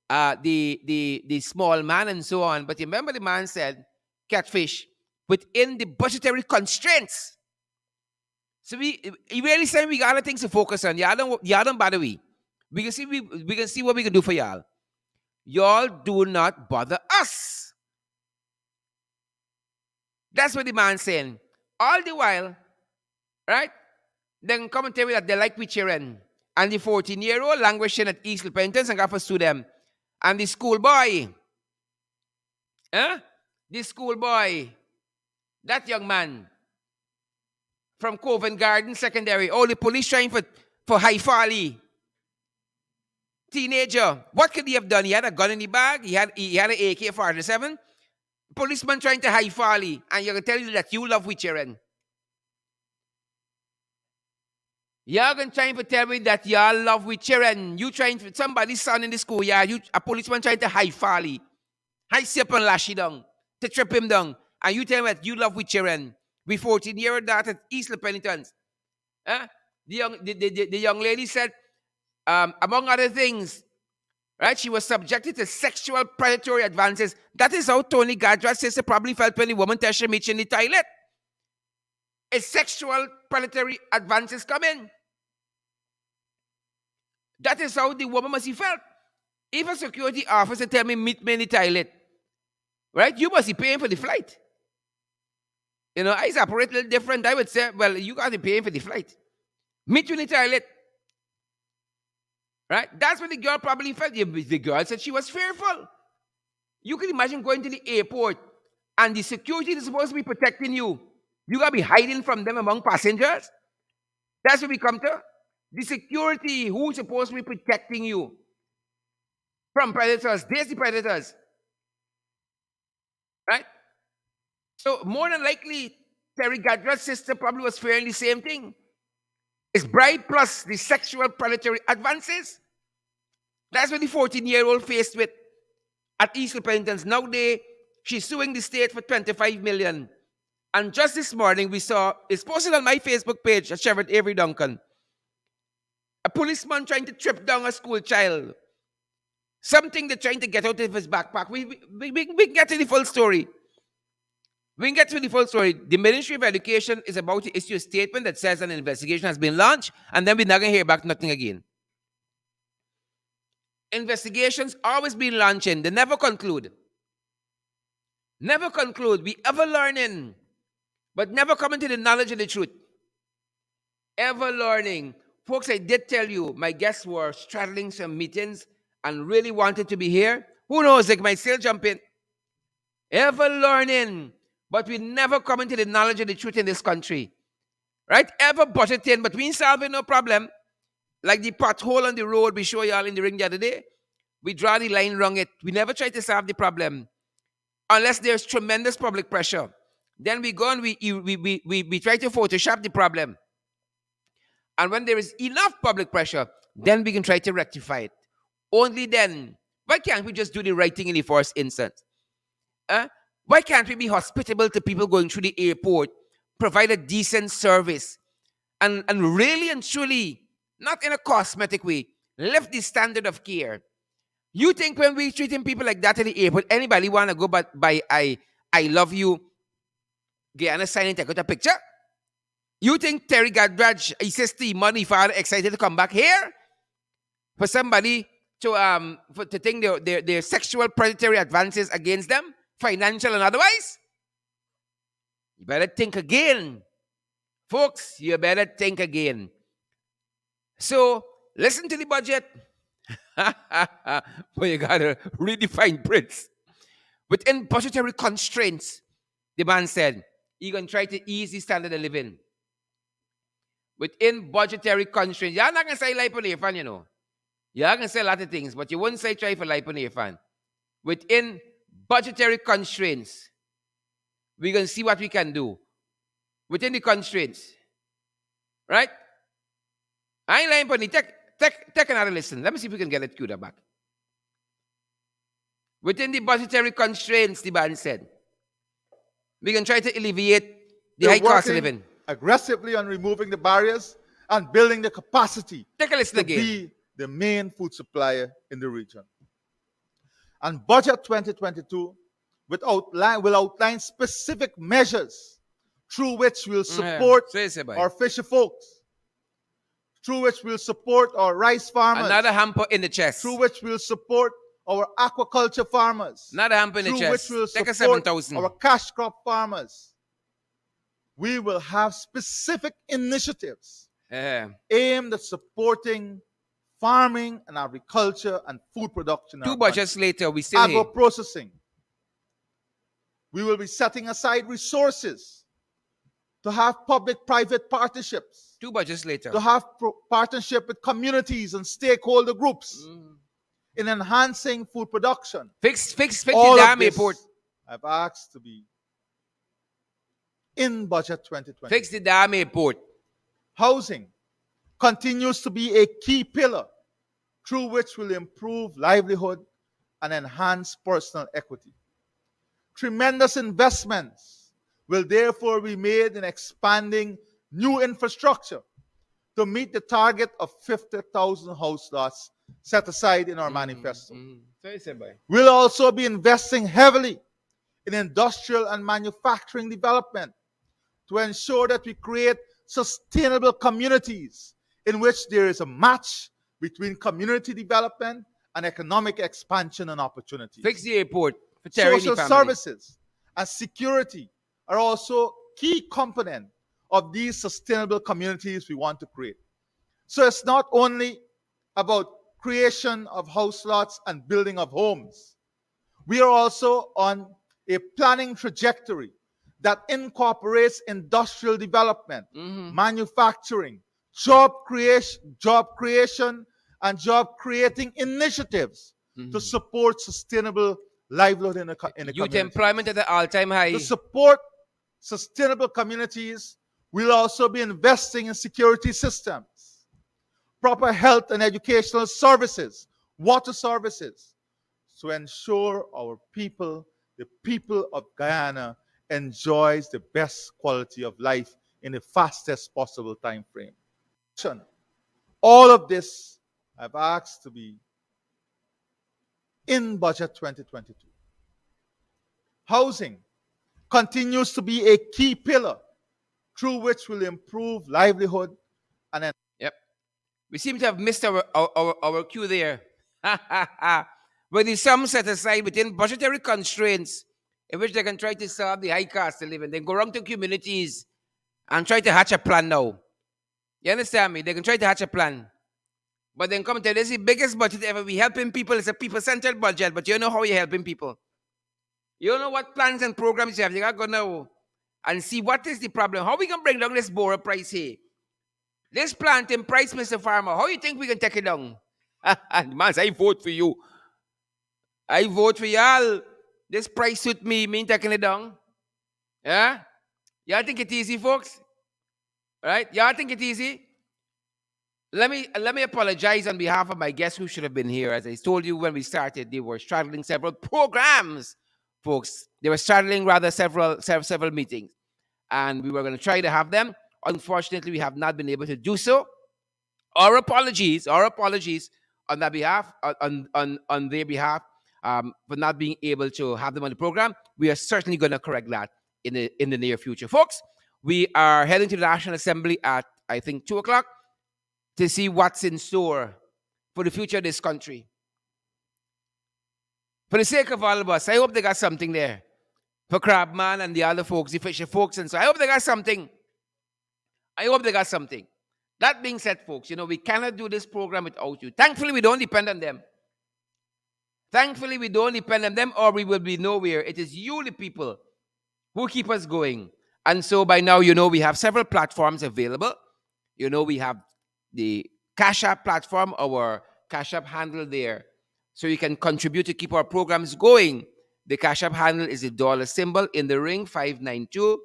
the small man and so on. But remember the man said, catfish, within the budgetary constraints. So he really said we got other things to focus on. Y'all don't bother we. We can see what we can do for y'all. Y'all do not bother us. That's what the man's saying. All the while, right? Then come and tell me that they like we children. And the 14-year-old languishing at East Repentance and got to sue them. And the schoolboy, the schoolboy, that young man from Covent Garden Secondary, oh, the police trying for high folly. Teenager, what could he have done? He had a gun in the bag, he had an AK-47. Policeman trying to high folly, and you're going to tell you that you love with children. You're going to try to tell me that y'all love with children. You trying to, somebody's son in the school, a policeman trying to high folly, high sip and lash it down, to trip him down, and you tell me that you love with children. With 14-year-old daughter at East Penitence. The young lady said, among other things, right, she was subjected to sexual predatory advances. That is how Tony Gadrat says she probably felt when the woman touched him in the toilet. A sexual predatory advances come in. That is how the woman must have felt. If a security officer tell me meet me in the toilet, right, you must be paying for the flight. You know, I operate a little different. I would say, well, you got to pay for the flight. Meet you in the toilet. Right? That's what the girl probably felt. The girl said she was fearful. You can imagine going to the airport and the security is supposed to be protecting you. You got to be hiding from them among passengers. That's what we come to. The security who's supposed to be protecting you from predators. There's the predators. Right? So more than likely, Terry Gadrat's sister probably was fearing the same thing. It's bribe plus the sexual predatory advances. That's what the 14-year-old faced with at East Repentance. Now she's suing the state for $25 million. And just this morning we saw, it's posted on my Facebook page, Sheriff Avery Duncan, a policeman trying to trip down a school child. Something they're trying to get out of his backpack. We can get to the full story. We can get to the full story. The Ministry of Education is about to issue a statement that says an investigation has been launched, and then we're not going to hear back nothing again. Investigations always been launching. They never conclude. Never conclude. We ever learning, but never coming to the knowledge of the truth. Ever learning. Folks, I did tell you, my guests were straddling some meetings and really wanted to be here. Who knows, they might still jump in. Ever learning. But we never come into the knowledge of the truth in this country. Right? Ever budgeting, but we ain't solving no problem. Like the pothole on the road we show y'all in the ring the other day. We draw the line wrong it. We never try to solve the problem. Unless there's tremendous public pressure. Then we go and we try to Photoshop the problem. And when there is enough public pressure, then we can try to rectify it. Only then. Why can't we just do the right thing in the first instance? Why can't we be hospitable to people going through the airport, provide a decent service, and really and truly, not in a cosmetic way, lift the standard of care? You think when we treating people like that at the airport, anybody want to go by I love you, get on a sign and take out a picture? You think Terry Gadrat, his sister, money father, excited to come back here? For somebody to think their sexual predatory advances against them? Financial and otherwise? You better think again. Folks, you better think again. So, listen to the budget. But you gotta redefine Brits. Within budgetary constraints, the man said, you're gonna try to ease the standard of living. Within budgetary constraints. You're not gonna say life on your fan, you know. You're gonna say a lot of things, but you wouldn't say try for life on your fan. Within budgetary constraints, we're going to see what we can do within the constraints. Right? I ain't lying, but take Take another listen. Let me see if we can get it queued up back. Within the budgetary constraints, the man said, we can try to alleviate the We're high cost of working living. aggressively on removing the barriers and building the capacity Take a listen to again. be the main food supplier in the region. And Budget 2022 will outline specific measures through which we'll support our fisher folks, through which we'll support our rice farmers, Another hamper in the chest. through which we'll support our aquaculture farmers, Another hamper in the through chest. which we'll Take a support 7,000. our cash crop farmers. We will have specific initiatives aimed at supporting farming and agriculture and food production. 2 budgets later, we still here. Agro-processing. We will be setting aside resources to have public-private partnerships, 2 budgets later. to have partnership with communities and stakeholder groups in enhancing food production. Fix the All of damn this airport. I've asked to be in Budget 2020. Fix the damn airport. Housing continues to be a key pillar through which we'll improve livelihood and enhance personal equity. Tremendous investments will therefore be made in expanding new infrastructure to meet the target of 50,000 house lots set aside in our manifesto. We'll also be investing heavily in industrial and manufacturing development to ensure that we create sustainable communities in which there is a match between community development and economic expansion and opportunity. Fix the airport for Terry and the Social family. services and security are also key component of these sustainable communities we want to create. So it's not only about creation of house lots and building of homes. We are also on a planning trajectory that incorporates industrial development, manufacturing, job creation, and job creating initiatives to support sustainable livelihood in the Youth community. employment at an all-time high. To support sustainable communities, we'll also be investing in security systems, proper health and educational services, water services, to ensure our people, the people of Guyana, enjoys the best quality of life in the fastest possible time frame. All of this I've asked to be in Budget 2022. Housing continues to be a key pillar through which we'll improve livelihood and Yep. We seem to have missed our cue there. Where the sum set aside within budgetary constraints in which they can try to solve the high cost of living. They go around to communities and try to hatch a plan now. You understand me? They can try to hatch a plan. But then come and tell us the biggest budget ever. We helping people. It's a people-centered budget. But you know how you're helping people. You know what plans and programs you have. You got to go now and see what is the problem. How we can bring down this borrow price here? This planting price, Mr. Farmer. How you think we can take it down? Man, I vote for you. I vote for y'all. This price suit me taking it down. Yeah? Y'all think it's easy, folks? Right? Y'all think it's easy? Let me apologize on behalf of my guests who should have been here. As I told you when we started, they were straddling several programs, folks. They were straddling rather several meetings. And we were going to try to have them. Unfortunately, we have not been able to do so. Our apologies on that behalf, on their behalf, for not being able to have them on the program. We are certainly going to correct that in the near future. Folks, we are heading to the National Assembly at, I think, 2 o'clock to see what's in store for the future of this country. For the sake of all of us, I hope they got something there. For Crabman and the other folks, the fisher folks, and so I hope they got something. That being said, folks, we cannot do this program without you. Thankfully, we don't depend on them. Or we will be nowhere. It is you, the people, who keep us going. And so by now, we have several platforms available. We have the Cash App platform, our Cash App handle there. So you can contribute to keep our programs going. The Cash App handle is the dollar symbol in the ring, 592.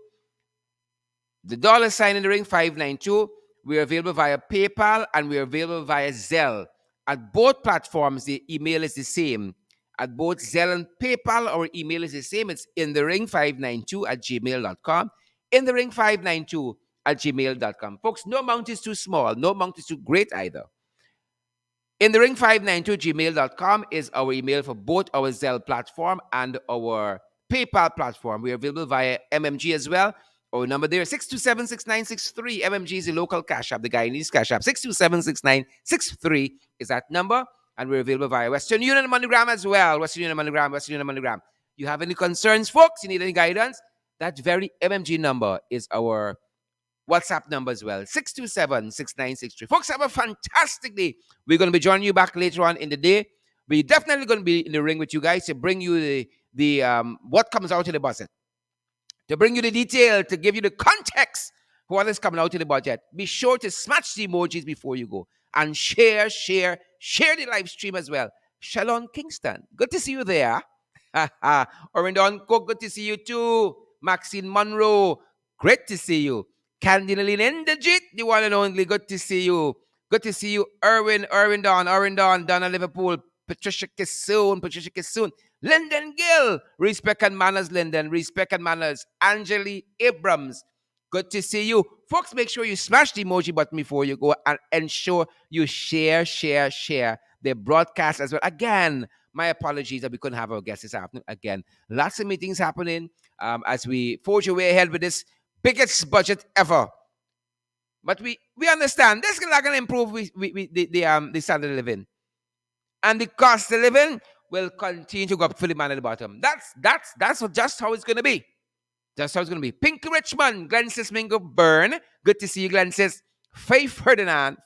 The dollar sign in the ring, 592. We're available via PayPal and we're available via Zelle. At both platforms, the email is the same. At both Zelle and PayPal, our email is the same. It's inthering592 at gmail.com. Inthering592 at gmail.com. Folks, no amount is too small. No amount is too great either. In the ring592 gmail.com is our email for both our Zelle platform and our PayPal platform. We are available via MMG as well. Our number there is 627-6963. MMG is the local cash app, the Guyanese cash app. 627-6963 is that number. And we're available via Western Union MoneyGram as well. Western Union MoneyGram, Western Union MoneyGram. You have any concerns, folks? You need any guidance? That very MMG number is our WhatsApp number as well, 627-6963. Folks, have a fantastic day. We're going to be joining you back later on in the day. We're definitely going to be in the ring with you guys to bring you the what comes out of the budget, to bring you the detail, to give you the context for what is coming out of the budget. Be sure to smash the emojis before you go and share the live stream as well. Shalom Kingston, good to see you there. Orindon Cook, good to see you too. Maxine Monroe, great to see you. Candy Indajit, the one and only, good to see you. Good to see you, Erwin Don, Donna Liverpool, Patricia Kissoon. Lyndon Gill, respect and manners, Lyndon, respect and manners. Angeli Abrams, good to see you. Folks, make sure you smash the emoji button before you go and ensure you share the broadcast as well. Again, my apologies that we couldn't have our guests this afternoon. Again, lots of meetings happening as we forge our way ahead with this biggest budget ever. But we understand this is not going to improve the standard of living. And the cost of living will continue to go up for the man at the bottom. That's just how it's going to be. That's how it's going to be. Pinky Richmond, Glensis Mingo Byrne. Good to see you, Glensis. Faith Ferdinand.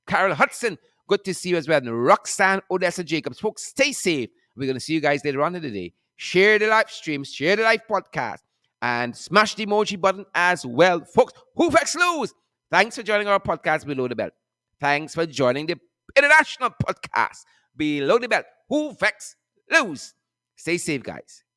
Carol Hudson. Good to see you as well. And Roxanne Odessa Jacobs. Folks, stay safe. We're going to see you guys later on in the day. Share the live streams. Share the live podcast. And smash the emoji button as well. Folks, who vex lose? Thanks for joining our podcast Below the Belt. Thanks for joining the international podcast Below the Belt. Who vex lose? Stay safe, guys.